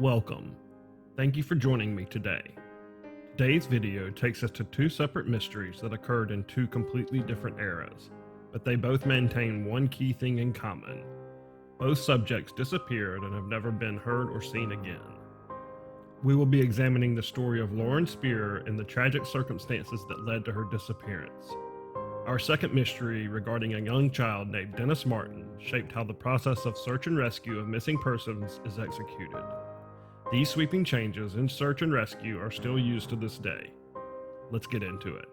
Welcome. Thank you for joining me today. Today's video takes us to two separate mysteries that occurred in two completely different eras, but they both maintain one key thing in common. Both subjects disappeared and have never been heard or seen again. We will be examining the story of Lauren Spierer and the tragic circumstances that led to her disappearance. Our second mystery regarding a young child named Dennis Martin shaped how the process of search and rescue of missing persons is executed. These sweeping changes in search and rescue are still used to this day. Let's get into it.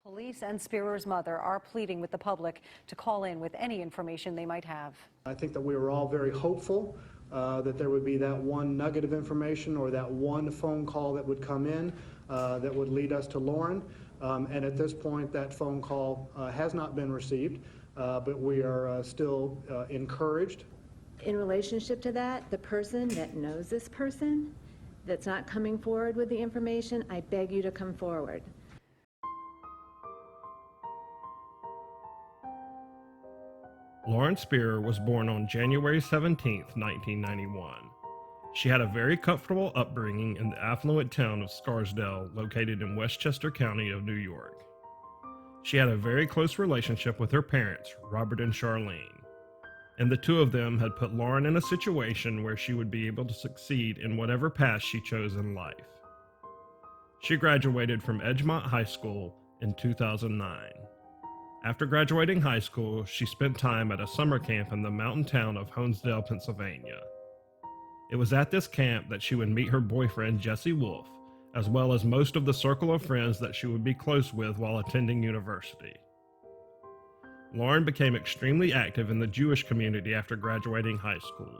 Police and Spierer's mother are pleading with the public to call in with any information they might have. I think that we were all very hopeful that there would be that one nugget of information or that one phone call that would come in that would lead us to Lauren. And at this point, that phone call has not been received, but we are still encouraged. In relationship to that, the person that knows this person that's not coming forward with the information, I beg you to come forward. Lauren Spierer was born on January 17, 1991. She had a very comfortable upbringing in the affluent town of Scarsdale, located in Westchester County of New York. She had a very close relationship with her parents, Robert and Charlene, and the two of them had put Lauren in a situation where she would be able to succeed in whatever path she chose in life. She graduated from Edgemont High School in 2009. After graduating high school, she spent time at a summer camp in the mountain town of Honesdale, Pennsylvania. It was at this camp that she would meet her boyfriend, Jesse Wolfe, as well as most of the circle of friends that she would be close with while attending university. Lauren became extremely active in the Jewish community after graduating high school.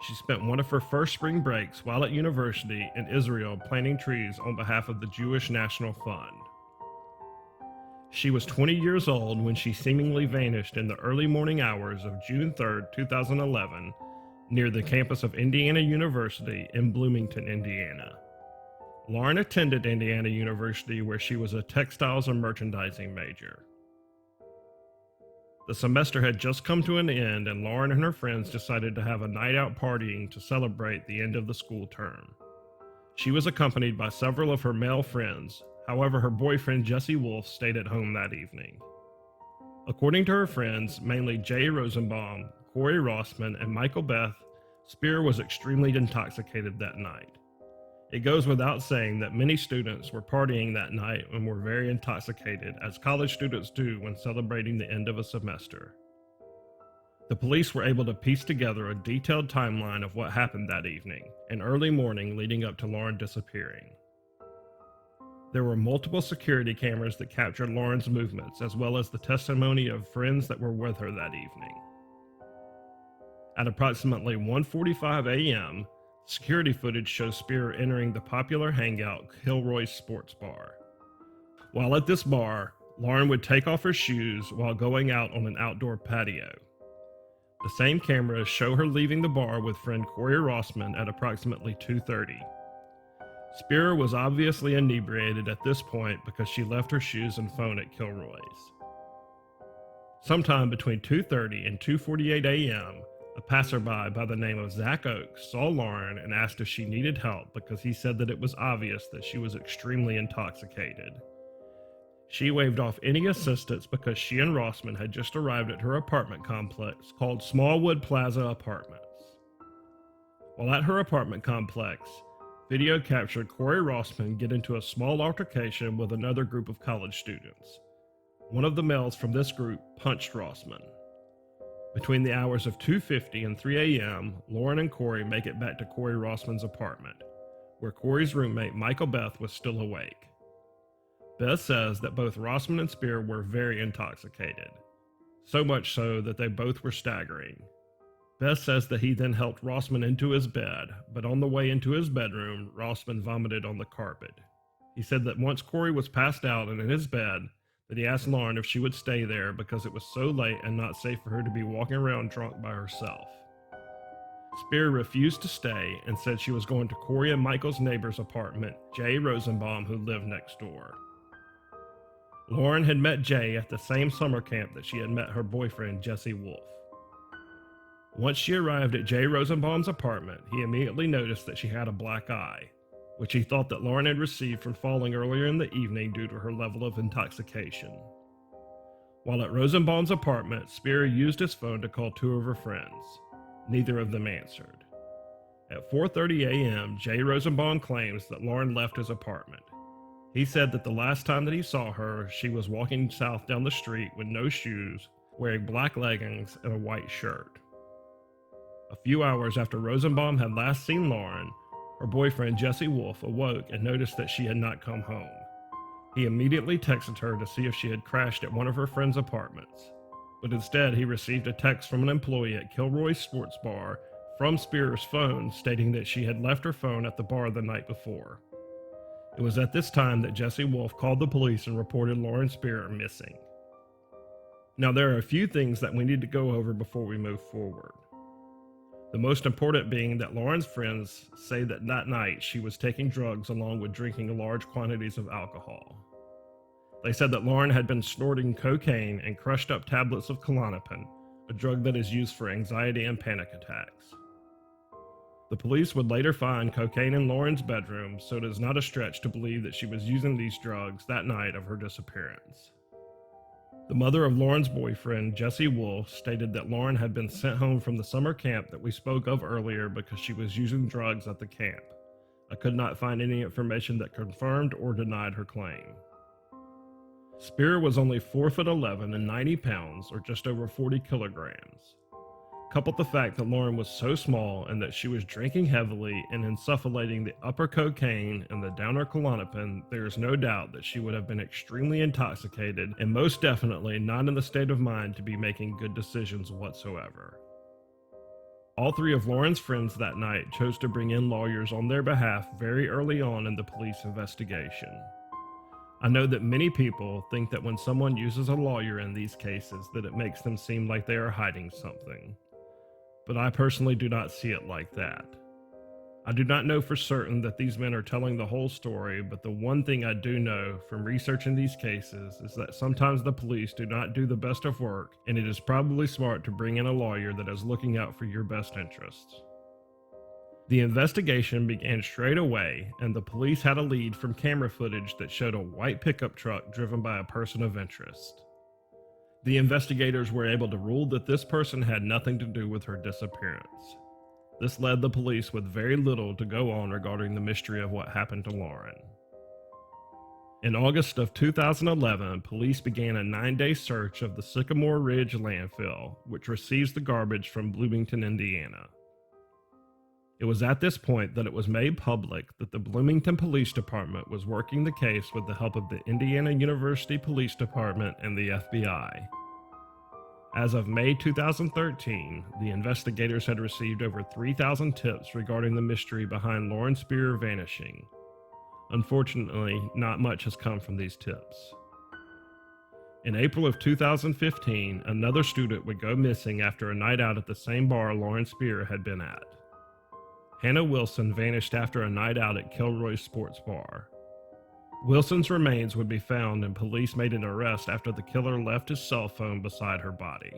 She spent one of her first spring breaks while at university in Israel planting trees on behalf of the Jewish National Fund. She was 20 years old when she seemingly vanished in the early morning hours of June 3, 2011, near the campus of Indiana University in Bloomington, Indiana. Lauren attended Indiana University, where she was a textiles and merchandising major. The semester had just come to an end, and Lauren and her friends decided to have a night out partying to celebrate the end of the school term. She was accompanied by several of her male friends. However, her boyfriend Jesse Wolfe stayed at home that evening. According to her friends, mainly Jay Rosenbaum, Corey Rossman, and Michael Beth, Spierer was extremely intoxicated that night. It goes without saying that many students were partying that night and were very intoxicated, as college students do when celebrating the end of a semester. The police were able to piece together a detailed timeline of what happened that evening and early morning leading up to Lauren disappearing. There were multiple security cameras that captured Lauren's movements, as well as the testimony of friends that were with her that evening. At approximately 1:45 a.m., security footage shows Spierer entering the popular hangout Kilroy's Sports Bar. While at this bar, Lauren would take off her shoes while going out on an outdoor patio. The same cameras show her leaving the bar with friend Corey Rossman at approximately 2:30. Spierer was obviously inebriated at this point because she left her shoes and phone at Kilroy's. Sometime between 2:30 and 2:48 a.m., a passerby by the name of Zach Oakes saw Lauren and asked if she needed help because he said that it was obvious that she was extremely intoxicated. She waved off any assistance because she and Rossman had just arrived at her apartment complex called Smallwood Plaza Apartments. While at her apartment complex, video captured Corey Rossman get into a small altercation with another group of college students. One of the males from this group punched Rossman. Between the hours of 2:50 and 3 a.m., Lauren and Corey make it back to Corey Rossman's apartment, where Corey's roommate Michael Beth was still awake. Beth says that both Rossman and Spierer were very intoxicated. so much so that they both were staggering. Bess says that he then helped Rossman into his bed, but on the way into his bedroom, Rossman vomited on the carpet. He said that once Corey was passed out and in his bed, that he asked Lauren if she would stay there because it was so late and not safe for her to be walking around drunk by herself. Spierer refused to stay and said she was going to Corey and Michael's neighbor's apartment, Jay Rosenbaum, who lived next door. Lauren had met Jay at the same summer camp that she had met her boyfriend, Jesse Wolf. Once she arrived at Jay Rosenbaum's apartment, he immediately noticed that she had a black eye, which he thought that Lauren had received from falling earlier in the evening due to her level of intoxication. While at Rosenbaum's apartment, Spierer used his phone to call two of her friends. Neither of them answered. At 4:30 a.m., Jay Rosenbaum claims that Lauren left his apartment. He said that the last time that he saw her, she was walking south down the street with no shoes, wearing black leggings and a white shirt. A few hours after Rosenbaum had last seen Lauren, her boyfriend Jesse Wolf awoke and noticed that she had not come home. He immediately texted her to see if she had crashed at one of her friend's apartments, but instead he received a text from an employee at Kilroy's Sports Bar from Spierer's phone stating that she had left her phone at the bar the night before. It was at this time that Jesse Wolf called the police and reported Lauren Spierer missing. Now there are a few things that we need to go over before we move forward. The most important being that Lauren's friends say that night she was taking drugs along with drinking large quantities of alcohol. They said that Lauren had been snorting cocaine and crushed up tablets of Klonopin, a drug that is used for anxiety and panic attacks. The police would later find cocaine in Lauren's bedroom, so it is not a stretch to believe that she was using these drugs that night of her disappearance. The mother of Lauren's boyfriend, Jesse Wolf, stated that Lauren had been sent home from the summer camp that we spoke of earlier because she was using drugs at the camp. I could not find any information that confirmed or denied her claim. Spierer was only 4'11" and 90 pounds, or just over 40 kilograms. Coupled the fact that Lauren was so small and that she was drinking heavily and insufflating the upper cocaine and the downer Klonopin, there is no doubt that she would have been extremely intoxicated and most definitely not in the state of mind to be making good decisions whatsoever. All three of Lauren's friends that night chose to bring in lawyers on their behalf very early on in the police investigation. I know that many people think that when someone uses a lawyer in these cases that it makes them seem like they are hiding something. But I personally do not see it like that. I do not know for certain that these men are telling the whole story, but the one thing I do know from researching these cases is that sometimes the police do not do the best of work, and it is probably smart to bring in a lawyer that is looking out for your best interests. The investigation began straight away, and the police had a lead from camera footage that showed a white pickup truck driven by a person of interest. The investigators were able to rule that this person had nothing to do with her disappearance. This led the police with very little to go on regarding the mystery of what happened to Lauren. In August of 2011, police began a 9-day search of the Sycamore Ridge landfill, which receives the garbage from Bloomington, Indiana. It was at this point that it was made public that the Bloomington Police Department was working the case with the help of the Indiana University Police Department and the FBI. As of May 2013, the investigators had received over 3,000 tips regarding the mystery behind Lauren Spierer vanishing. Unfortunately, not much has come from these tips. In April of 2015, another student would go missing after a night out at the same bar Lauren Spierer had been at. Hannah Wilson vanished after a night out at Kilroy's Sports Bar. Wilson's remains would be found and police made an arrest after the killer left his cell phone beside her body.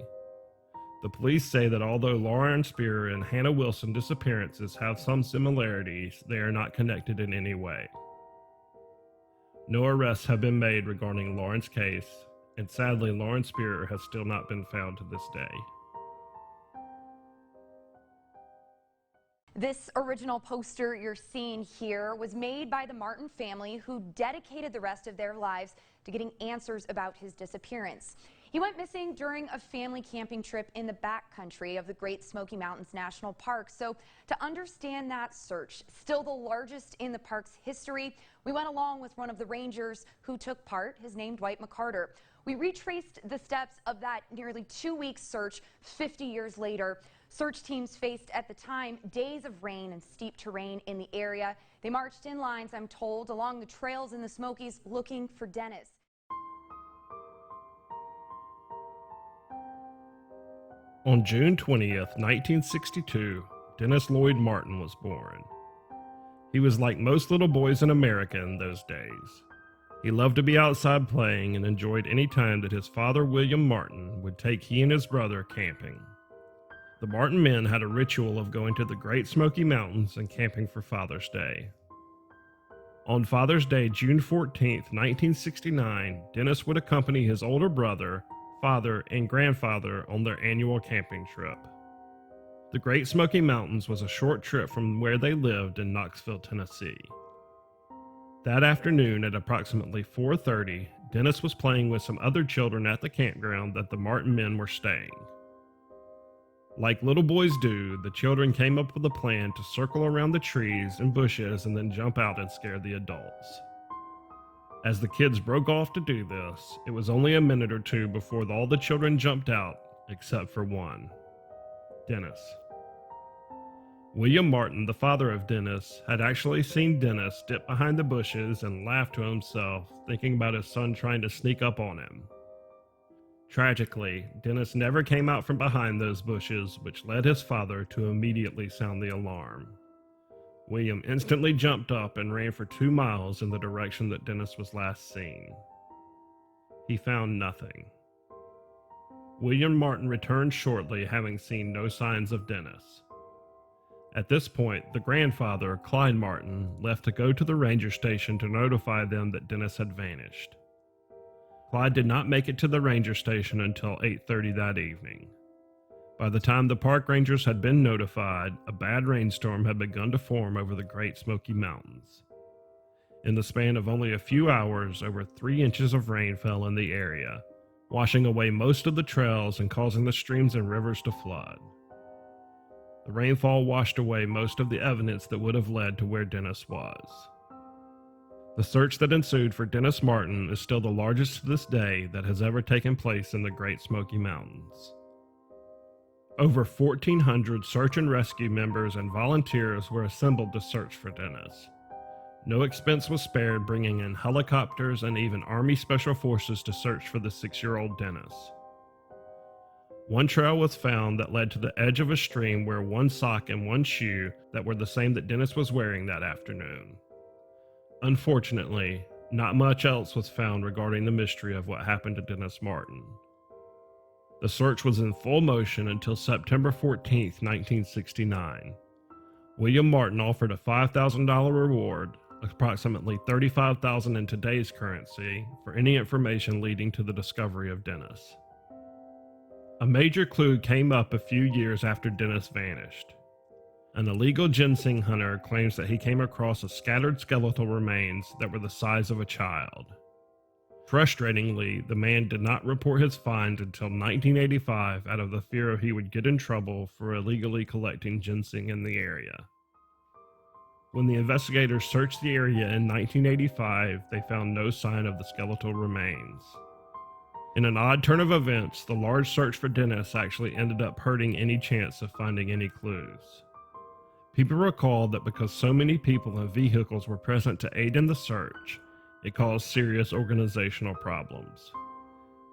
The police say that although Lauren Spierer and Hannah Wilson disappearances have some similarities, they are not connected in any way. No arrests have been made regarding Lauren's case, and sadly Lauren Spierer has still not been found to this day. This original poster you're seeing here was made by the Martin family, who dedicated the rest of their lives to getting answers about his disappearance. He went missing during a family camping trip in the backcountry of the Great Smokey Mountains National Park. So to understand that search, still the largest in the park's history, we went along with one of the rangers who took part, his name Dwight McCarter. We retraced the steps of that nearly 2-week search 50 years later. Search teams faced at the time days of rain and steep terrain in the area. They marched in lines, I'm told, along the trails in the Smokies looking for Dennis. On June 20th, 1962, Dennis Lloyd Martin was born. He was like most little boys in America in those days. He loved to be outside playing and enjoyed any time that his father, William Martin, would take he and his brother camping. The Martin men had a ritual of going to the Great Smokey Mountains and camping for Father's Day. On Father's Day, June 14, 1969, Dennis would accompany his older brother, father, and grandfather on their annual camping trip. The Great Smokey Mountains was a short trip from where they lived in Knoxville, Tennessee. That afternoon at approximately 4:30, Dennis was playing with some other children at the campground that the Martin men were staying. Like little boys do, the children came up with a plan to circle around the trees and bushes and then jump out and scare the adults. As the kids broke off to do this, it was only a minute or two before all the children jumped out, except for one, Dennis. William Martin, the father of Dennis, had actually seen Dennis dip behind the bushes and laugh to himself, thinking about his son trying to sneak up on him. Tragically, Dennis never came out from behind those bushes, which led his father to immediately sound the alarm. William instantly jumped up and ran for 2 miles in the direction that Dennis was last seen. He found nothing. William Martin returned shortly, having seen no signs of Dennis. At this point, the grandfather, Clyde Martin, left to go to the ranger station to notify them that Dennis had vanished. Clyde did not make it to the ranger station until 8:30 that evening. By the time the park rangers had been notified, a bad rainstorm had begun to form over the Great Smokey Mountains. In the span of only a few hours, over 3 inches of rain fell in the area, washing away most of the trails and causing the streams and rivers to flood. The rainfall washed away most of the evidence that would have led to where Dennis was. The search that ensued for Dennis Martin is still the largest to this day that has ever taken place in the Great Smokey Mountains. Over 1,400 search and rescue members and volunteers were assembled to search for Dennis. No expense was spared, bringing in helicopters and even Army Special Forces to search for the 6-year-old Dennis. One trail was found that led to the edge of a stream where one sock and one shoe that were the same that Dennis was wearing that afternoon. Unfortunately, not much else was found regarding the mystery of what happened to Dennis Martin. The search was in full motion until September 14, 1969. William Martin offered a $5,000 reward, approximately $35,000 in today's currency, for any information leading to the discovery of Dennis. A major clue came up a few years after Dennis vanished. An illegal ginseng hunter claims that he came across a scattered skeletal remains that were the size of a child. Frustratingly, the man did not report his find until 1985 out of the fear he would get in trouble for illegally collecting ginseng in the area. When the investigators searched the area in 1985, they found no sign of the skeletal remains. In an odd turn of events, the large search for Dennis actually ended up hurting any chance of finding any clues. People recall that because so many people and vehicles were present to aid in the search, it caused serious organizational problems.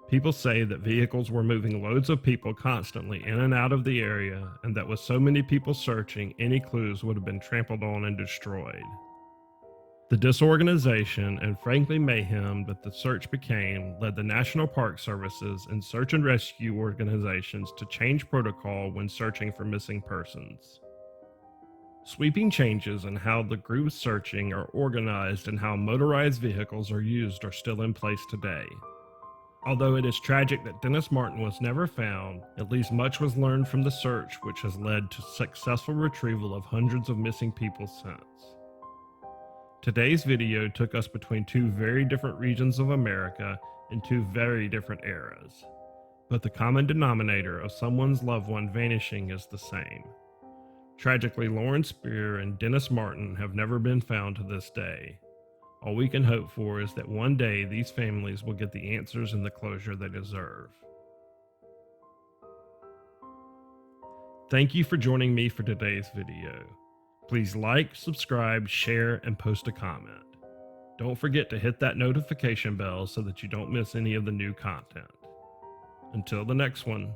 People say that vehicles were moving loads of people constantly in and out of the area, and that with so many people searching, any clues would have been trampled on and destroyed. The disorganization and frankly mayhem that the search became led the National Park Services and search and rescue organizations to change protocol when searching for missing persons. Sweeping changes in how the groups searching are organized and how motorized vehicles are used are still in place today. Although it is tragic that Dennis Martin was never found, at least much was learned from the search, which has led to successful retrieval of hundreds of missing people since. Today's video took us between two very different regions of America in two very different eras. but the common denominator of someone's loved one vanishing is the same. Tragically, Lauren Spierer and Dennis Martin have never been found to this day. All we can hope for is that one day these families will get the answers and the closure they deserve. Thank you for joining me for today's video. Please like, subscribe, share, and post a comment. Don't forget to hit that notification bell so that you don't miss any of the new content. Until the next one,